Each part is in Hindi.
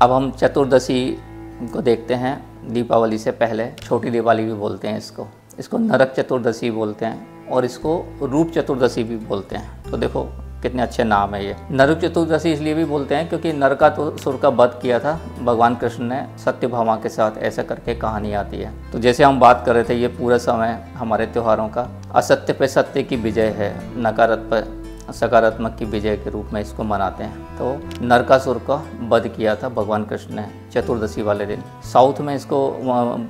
अब हम चतुर्दशी को देखते हैं। दीपावली से पहले छोटी दिवाली भी बोलते हैं इसको नरक चतुर्दशी बोलते हैं और इसको रूप चतुर्दशी भी बोलते हैं। तो देखो कितने अच्छे नाम है ये। नरक चतुर्दशी इसलिए भी बोलते हैं क्योंकि नरकासुर का वध किया था भगवान कृष्ण ने सत्यभामा के साथ, ऐसा करके कहानी आती है। तो जैसे हम बात कर रहे थे, ये पूरा समय हमारे त्योहारों का असत्य पे सत्य की विजय है, नकारात्मक पे सकारात्मक की विजय के रूप में इसको मनाते हैं। तो नरकासुर का वध किया था भगवान कृष्ण ने चतुर्दशी वाले दिन। साउथ में इसको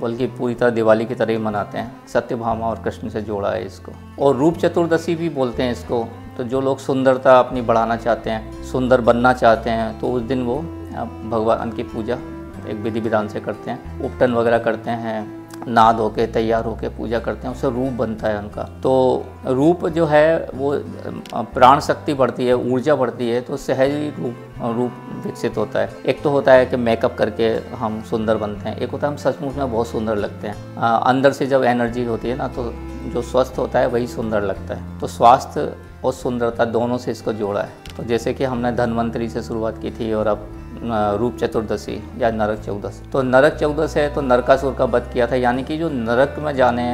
बल्कि पूरी तरह दिवाली की तरह ही मनाते हैं, सत्यभामा और कृष्ण से जोड़ा है इसको। और रूप चतुर्दशी भी बोलते हैं इसको। तो जो लोग सुंदरता अपनी बढ़ाना चाहते हैं, सुंदर बनना चाहते हैं, तो उस दिन वो भगवान की पूजा एक विधि विधान से करते हैं, उपटन वगैरह करते हैं, नहा धो के तैयार होकर पूजा करते हैं, उससे रूप बनता है उनका। तो रूप जो है वो प्राण शक्ति बढ़ती है, ऊर्जा बढ़ती है, तो सहज ही रूप विकसित होता है। एक तो होता है कि मेकअप करके हम सुंदर बनते हैं, एक होता है हम सचमुच में बहुत सुंदर लगते हैं। अंदर से जब एनर्जी होती है ना, तो जो स्वस्थ होता है वही सुंदर लगता है। तो स्वास्थ्य और सुंदरता दोनों से इसको जोड़ा है। तो जैसे कि हमने धन्वंतरी से शुरुआत की थी और अब रूप चतुर्दशी या नरक चौदश। तो नरक चौदश है तो नरकासुर का वध किया था, यानी कि जो नरक में जाने,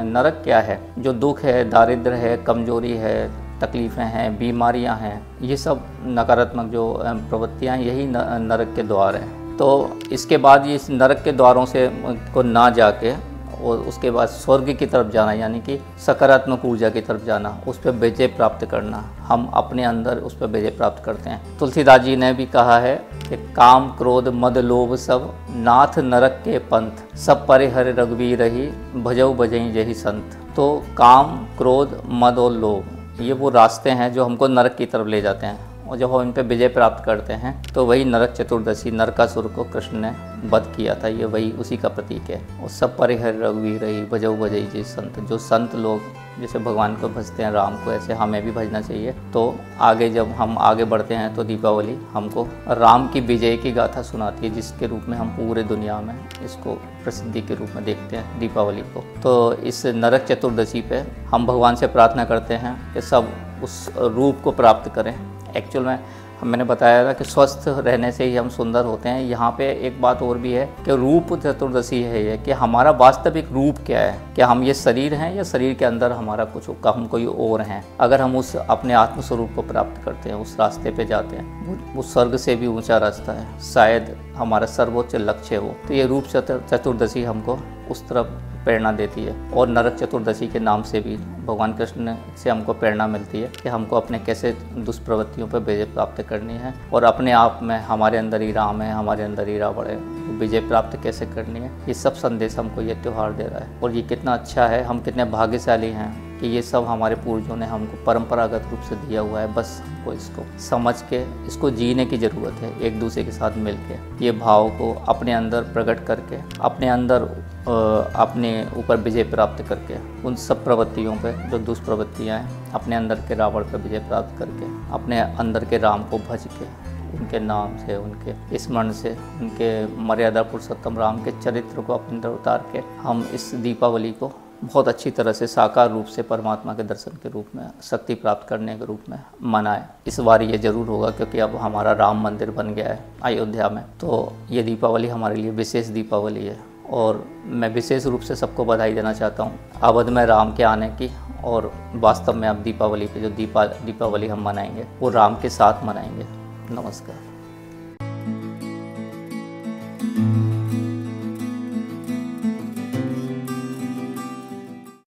नरक क्या है, जो दुख है, दारिद्र है, कमजोरी है, तकलीफ़ें हैं, बीमारियां हैं, ये सब नकारात्मक जो प्रवृत्तियां हैं, यही नरक के द्वार हैं। तो इसके बाद ये इस नरक के द्वारों से को ना जाके और उसके बाद स्वर्ग की तरफ जाना, यानी कि सकारात्मक ऊर्जा की तरफ जाना, उस पर विजय प्राप्त करना। हम अपने अंदर उस पर विजय प्राप्त करते हैं। तुलसीदास जी ने भी कहा है कि काम क्रोध मद लोभ सब नाथ नरक के पंथ, सब परे हर रघुवीर रही भजऊ भजई जही संत। तो काम क्रोध मद और लोभ ये वो रास्ते हैं जो हमको नरक की तरफ ले जाते हैं, और जब हम इन पर विजय प्राप्त करते हैं तो वही नरक चतुर्दशी, नरकासुर को कृष्ण ने वध किया था, ये वही उसी का प्रतीक है। और सब परिहर रघुवीर रही भजऊ भजई जी संत। जो संत लोग जैसे भगवान को भजते हैं, राम को, ऐसे हमें भी भजना चाहिए। तो आगे जब हम आगे बढ़ते हैं तो दीपावली हमको राम की विजय की गाथा सुनाती है, जिसके रूप में हम पूरे दुनिया में इसको प्रसिद्धि के रूप में देखते हैं दीपावली को। तो इस नरक चतुर्दशी पे हम भगवान से प्रार्थना करते हैं कि सब उस रूप को प्राप्त करें। एक्चुअल में मैंने बताया था कि स्वस्थ रहने से ही हम सुंदर होते हैं। यहाँ पे एक बात और भी है कि रूप चतुर्दशी है ये, कि हमारा वास्तविक रूप क्या है, क्या हम ये शरीर हैं या शरीर के अंदर हमारा कुछ हम कोई और हैं। अगर हम उस अपने आत्म स्वरूप को प्राप्त करते हैं, उस रास्ते पे जाते हैं, वो स्वर्ग से भी ऊंचा रास्ता है, शायद हमारा सर्वोच्च लक्ष्य है वो। तो ये रूप चतुर्दशी हमको उस तरफ प्रेरणा देती है। और नरक चतुर्दशी के नाम से भी भगवान कृष्ण से हमको प्रेरणा मिलती है कि हमको अपने कैसे दुष्प्रवृत्तियों पर विजय प्राप्त करनी है, और अपने आप में हमारे अंदर ही राम है, हमारे अंदर ही रावण है, विजय प्राप्त कैसे करनी है। ये सब संदेश हमको ये त्यौहार दे रहा है। और ये कितना अच्छा है, हम कितने भाग्यशाली हैं कि ये सब हमारे पूर्वजों ने हमको परंपरागत रूप से दिया हुआ है। बस हमको इसको समझ के इसको जीने की ज़रूरत है, एक दूसरे के साथ मिल के, ये भाव को अपने अंदर प्रकट करके, अपने अंदर अपने ऊपर विजय प्राप्त करके, उन सब प्रवृत्तियों पे जो दुष्प्रवृत्तियाँ हैं, अपने अंदर के रावण पर विजय प्राप्त करके, अपने अंदर के राम को भज के, उनके नाम से, उनके स्मरण से, उनके मर्यादा पुरुषोत्तम राम के चरित्र को अपने अंदर उतार के हम इस दीपावली को बहुत अच्छी तरह से साकार रूप से परमात्मा के दर्शन के रूप में, शक्ति प्राप्त करने के रूप में मनाएं। इस बार ये ज़रूर होगा क्योंकि अब हमारा राम मंदिर बन गया है अयोध्या में। तो ये दीपावली हमारे लिए विशेष दीपावली है, और मैं विशेष रूप से सबको बधाई देना चाहता हूँ अवध में राम के आने की। और वास्तव में अब दीपावली पे जो दीपावली हम मनाएंगे वो राम के साथ मनाएंगे। नमस्कार।